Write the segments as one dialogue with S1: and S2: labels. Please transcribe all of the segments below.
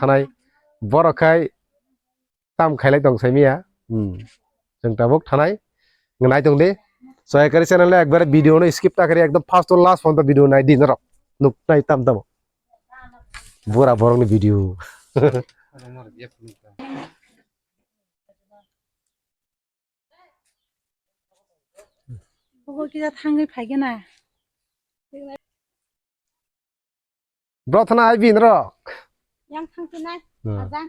S1: थानाय बर'खाय ताम खायलाय दं साइमिया जों ताबक थानाय नाय दं दे सहायकारी चैनल एक बार वीडियो ने स्किप ता करे एकदम फास्ट और लास्ट फोन तो वीडियो नाय दिन र नुक नाय ताम ताम बुरा बरंनि वीडियो
S2: बगल किजा थांगै फायगोना
S1: ब्रथना आइ बिन र
S2: yang थांसैनाय आजा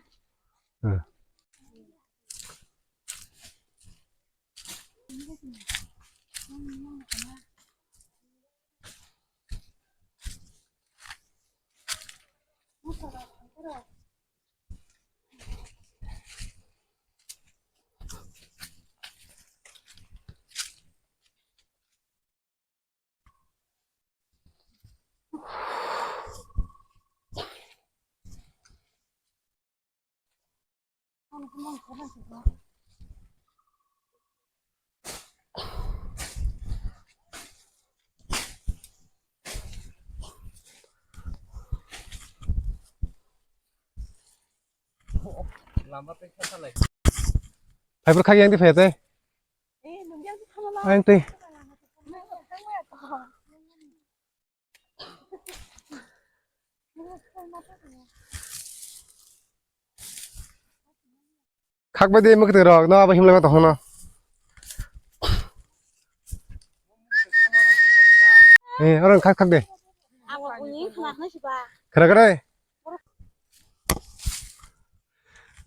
S1: fibre खागे yang di fete anh ti khắc bây giờ mới cái rồi nó bây giờ tao nó orang khắc khắc đi khắc cái đây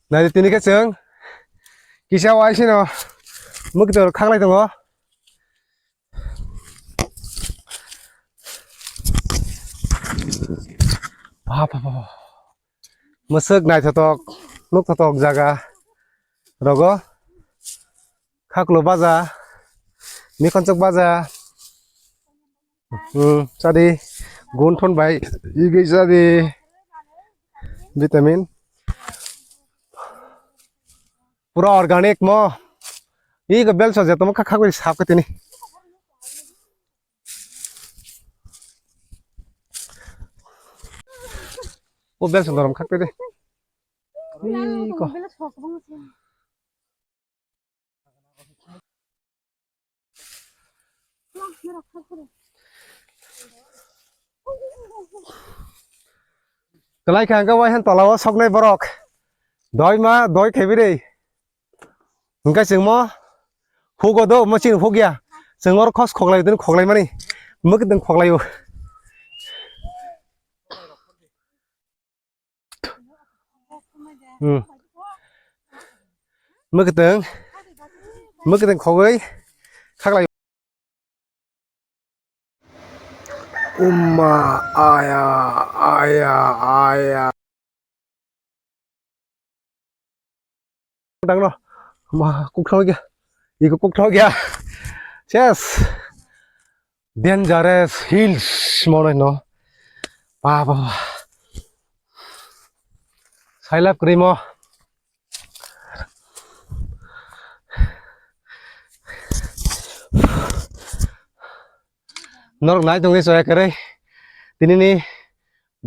S1: này tin cái sướng kỳ sao ai xin nó mới cái rồi khắc lại tao nó masuk naik totok nuk totok jaga rogo khaklo baza mi koncok baza jadi gunton baik ini jadi vitamin pura organik mo ini kebel saja teman kakak gue sahab ke ini oh bel sendorom khak deh ini kok kelai kang kau wahan tolawa sok nai borok doi ma doi khebi deh engkai sengmo hugo do machin hugia sengor khos khoglai den khoglai mani mek den khoglai u mek den khogai khaglai umma aya đang rồi mà cục thôi kìa gì có cục thôi kìa yes dangerous hills màu này nó ba sai lap krimo norok nai tong soya kare tini ni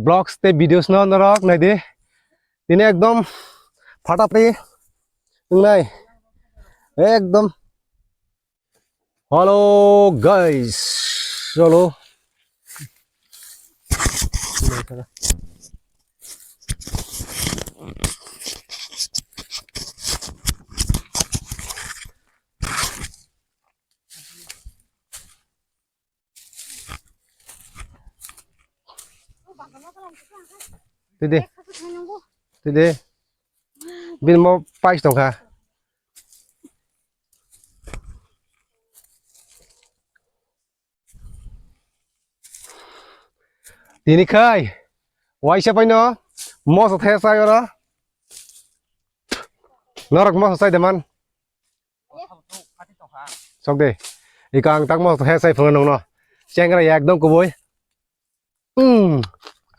S1: blogs te videos no norok nai de tini ekdom ফাটাফাটি নাই একদম hello guys চলো Tede bin mau pais dong kah ini kai wai siapa ini mau selesai ora norak mau selesai teman sok deh ikan tak mau selesai phun no cengkra yak dong kuboy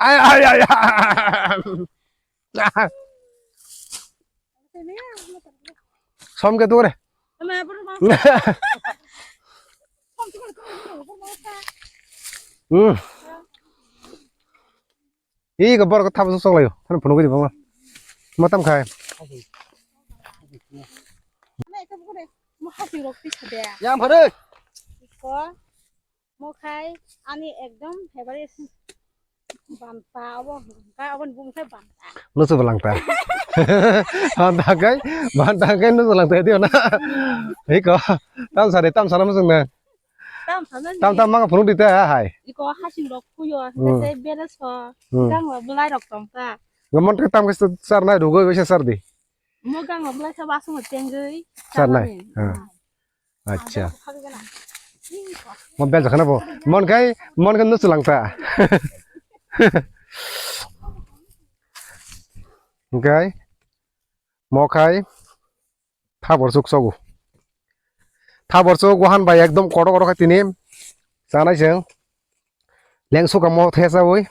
S1: ay xong cái tôi này ý cái bờ có tháp xuống sông này, thằng phun cái gì không? मा ताम खाय
S2: Này cái bữa này mua hai triệu roti sede.
S3: Yang phơi.
S2: Có mua khai anh ấy ekdom favorite banta abo cái abon bung khai banta.
S1: nu su balang ta banta kai nu su lang ta dio na hi ko tam sa nam sung na
S2: Tam sana
S1: tam ma ka phunu di ta hai
S2: có hai triệu roti puyo cái bela so gang là belai rok tong ta.
S1: ngamon ka tam ka sar na du go be sar di
S2: Mua gang là belai sa basu một tiếng gửi.
S1: Sar này. Acha mon bel khana bo mon kai nu su lang ta okay mo khai tha borsuk sogu tha borsuk wahan bai ekdom koto khai tini sanai seng lengsu ka mo thesa oi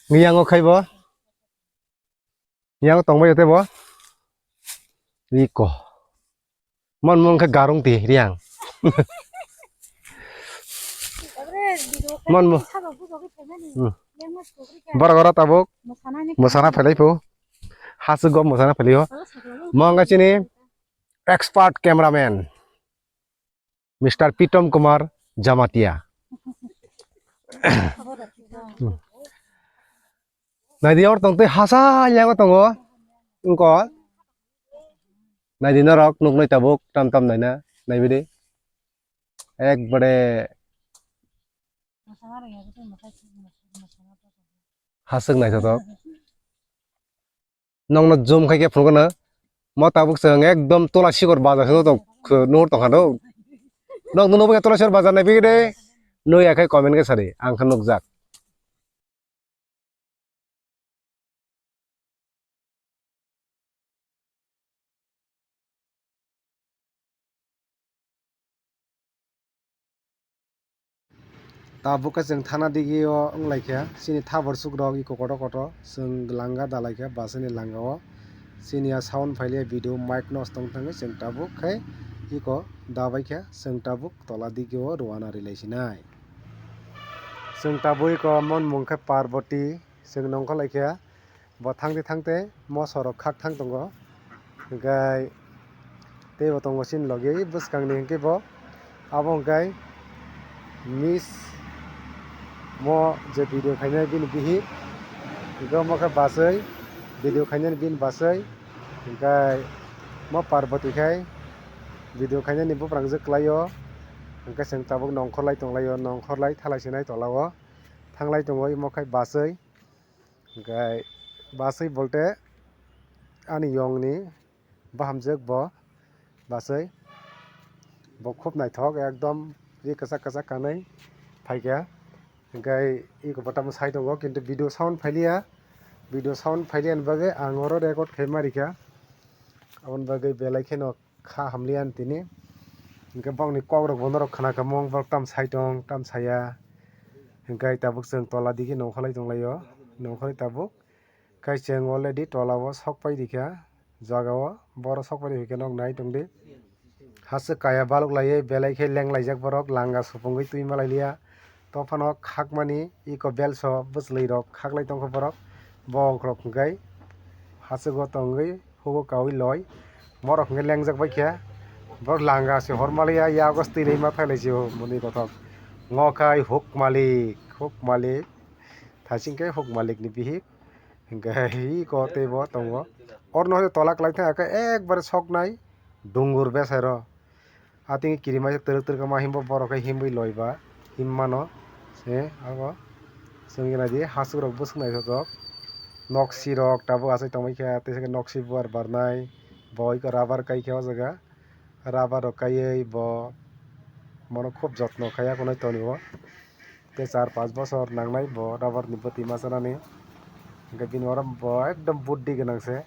S1: ngiyango khaibo ngiyango tongbai yote bo iko mon ka garung ti riang Mon mo. Bara tabuk masana phelai pu hasu gom masana phelio monga chini expert cameraman Mr. Pitom Kumar Jamatia nai di or tong te hasa yang tongo ko nai di norok nuk noi tabuk tam tam nai na nai bidi ekbare hasung nai sotok nong na zoom khai ke phun na mo tabuk seng ekdom tola sikor bazar so tok nur tong hado nong nu no tola sikor bazar nai bide noi akai comment ke sari ang khan nuk jak tabuk ka jeng thana digi o unglaikha sini thabor suk rok iko koto seng langa dalaikha basani langa o sini a sound faile video mic nos tong thange seng tabuk khai iko dabaikha seng tabuk tola digi o ruana relaisinai seng tabuk iko mon mungkha Parvati seng nongkha laikha bo thangte mo sorok khak thang tongo gai tebo tongo sin logi buskang ni hingke bo abo gai miss mo je video khaina bin bihi go mo kha basai video khaina bin basai gai mo Parvati khai video khaina ni bu prang je klayo hingke seng tabuk nongkhorlai tonglayo nongkhorlai thalai sinai tolao thanglai tongo mo khai basai gai basai bolte ani yong ni bahamjek bo basai bo khub naithok ekdom ri kasak kanai phaikya gai iko batam sai tongo kintu video sound phailia bagai angoro record khaima rikha abon bagai belai kheno kha hamlian tini hingke bangni kogrok bonorok khana kamong bak tam sai tong tam saya gai tabuk seng tola digi nongkholai tonglayo nongkholai tabuk kai cheng already tola o sokpai rikha jagao boro sokpai rikha nok nai tongdi hasu kaya baluk laye belai khe lenglaijak borok langa supungui tuima lailia tofano khakmani iko belso buslai rok khaklai tongkha borok bong krok gai hasu go tongui hugo kawi loi morok nge lengjak baikha borok langa se hormalia ya agosti nei ma thailai muni kothok ngokai huk malik thasingke huk malik ni bihik gai ko tebo tongo orno tolak lai tha ekbar soknai dungur besairo ating kirima teruk ma himbo borok himbui loiba himmano se abo sengina di hasuk rok busnai thok noksi rok tabo asai tongmaikha tese noksi buar barnai boi ko rubber kai kha o jaga rubber rok kaiei bo mono khub jotno khaya konai tonio te 4-5 bosor nangnai bo rubber ni bati masanani hingke bini orom bo ekdom buddi ganang se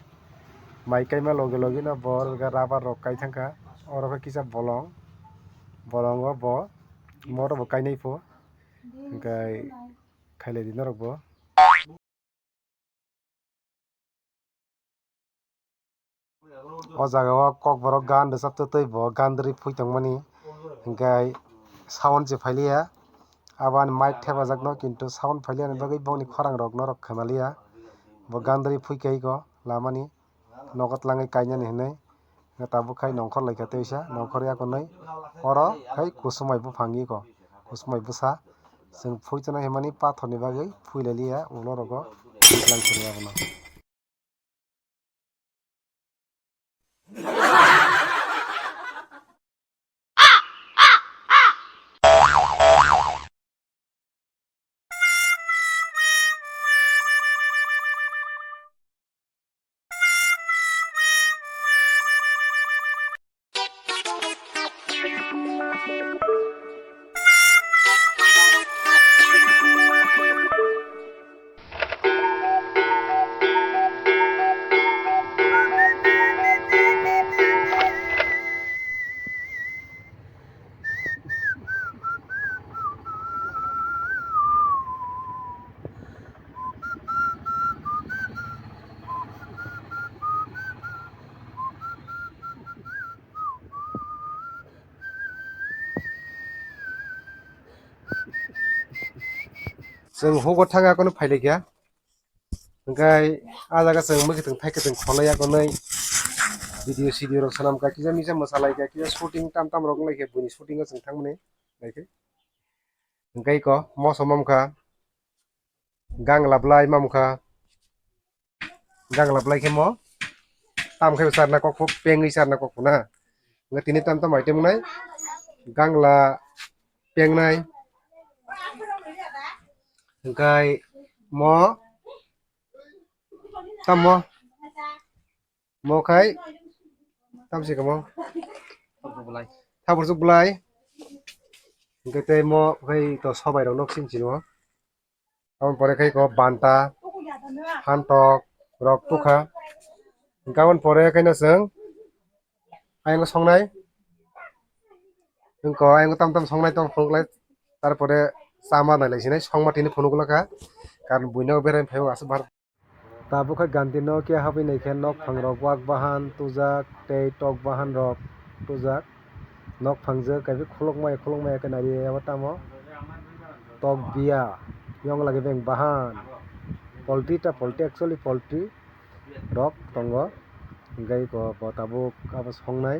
S1: mai kaima logi no bo rubber rok kai thangka oro kisa bolong o bo moro bo kainai po gai khailai di norok bo o jaga o kok borok gan resap tei bo gandri phui tongmani gai sound je phailia aban mic thepajak no kintu sound phailia bagui bongni khorang rok norok khamalia bo gandri phui kai ko lamani nokat langai kainani hinai tabuk khai nongkhor laika teisa nongkhor yakonai oro khai kusumai buphangi ko kusumai busa sing phuitona himani pathor ni bagui phuilaliya ulo rogo lang chiriyabono. Sing hugo thanga kono phaile kya engkai ajaga sing mukiteng thaiketeng kholaya konai video rok sanam ka kija misa masalai ka kija shooting tam rok lai ke buni shooting sing thangmani laike engkai ko moso mamkha gang lablai mamkha gang lablai ke mo tam khai sarna kok pengui sarna kok na nga tini tam item nai gangla pengnai engkai mo tam mo khai tam si kamo thabur juk bulai engkai te mo khai to sobai rok nok sin chino amon pore khai ko banta hantok rok tukha engkamon pore khai na sing ayang songnai engko ayang tam songnai tong phunglai tarpore chama nai laisinai songma tini phunugulaka karon buino berai phaibo asa bar tabu khai ganti no kya habi nei khe nok phangrok wak bahan tujak tei tok bahan rok tujak nok phangjak kaibi khulukmai ke nari abo tamo tok bia yong lagi beng bahan poultry actually poultry rok tongo engkai ko tabuk abo songnai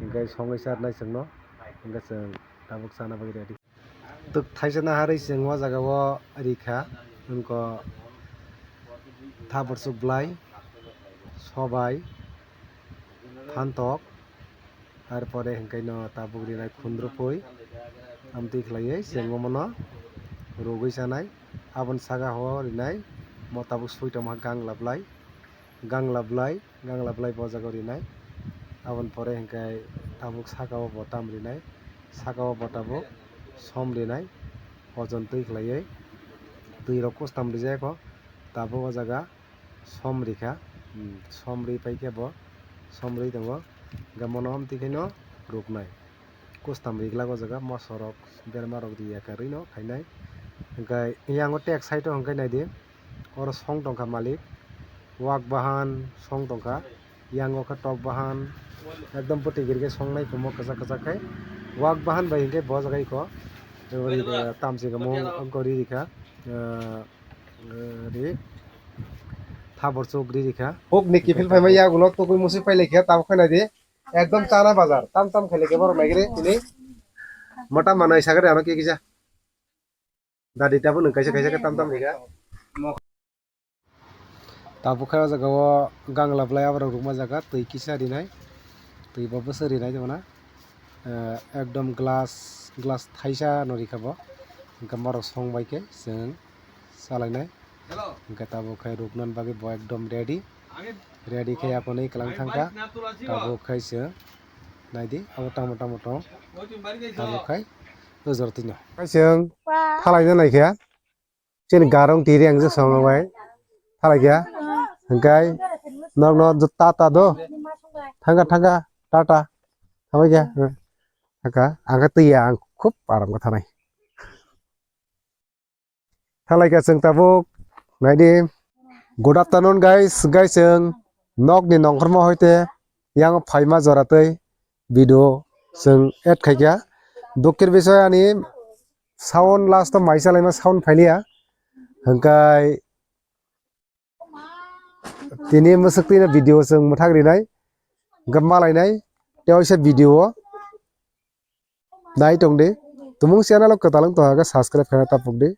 S1: engkai songai sarnai singno engkai sing tabuk sana bagi ready tuk thaisana hari sing o jaga o rikha engko thabur suk blai sobai phantok tarpore engkai no tabuk rinai khundro pui amtui khlaiye singmono rogui sanai abon saga ho rinai mo tabuk suitama gang lablai bo jaga rinai abon pore engkai tabuk saka o botam rinai saka o botabuk som rinai ojon tui khlaiye tui rok kustam rijak ko tabuk o jaga som rikha som ri paike bo som ri tongo gamono amtui khaino ruknai kustam riklak o jaga moso rok berma rok riya karui no khainai engkai yang o tek side o engkai naidi oro song tongkha malik wak bahan song tongkha yang o kha tok bahan ekdom puti girge songnai kumo kachak khai wak bahan bai engkai bo jagai ko tamsi gamo angkori rikha ri thabur chuk ri rikha hok ni kifil phaima ya gulo to koi musi paile khe tam khana di ekdom chana bazar tam khaile ke bor maigre tini mota manai sagare ano ki kija dadi tabu nung kaisa ke tam rikha tabu kha jaga o gangla blai abra rukma jaga tui kisa rinai tui bo bosari rinai jona ekdom glass thaisa no rikha bo engka morok song bai ke sing salainai engka tabu khai ruknan bagi bo ekdom ready khai aponei klang thangka tabu khai se naidi abo tamo tong tabu khai ojor tino khai sing thalai na nai khe chen garong tiri ang je song bai thalai kya engkai nok tata do thanga tata thabai kya thaka angka tuya ang khup aram ka thanai thalai kya sing tabuk naidi good afternoon guys sing nok ni nongkhorma hoite yang phaima joratei video sing add khaikya dukir bishoy ani sound last to maisa laima sound phailia hangkai tini masuk tina video seng mathak rinai gamalai nai teo isa video nai tong de tumung channel ko talang to aga subscribe kana tapuk de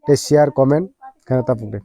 S1: te share comment kana tapuk de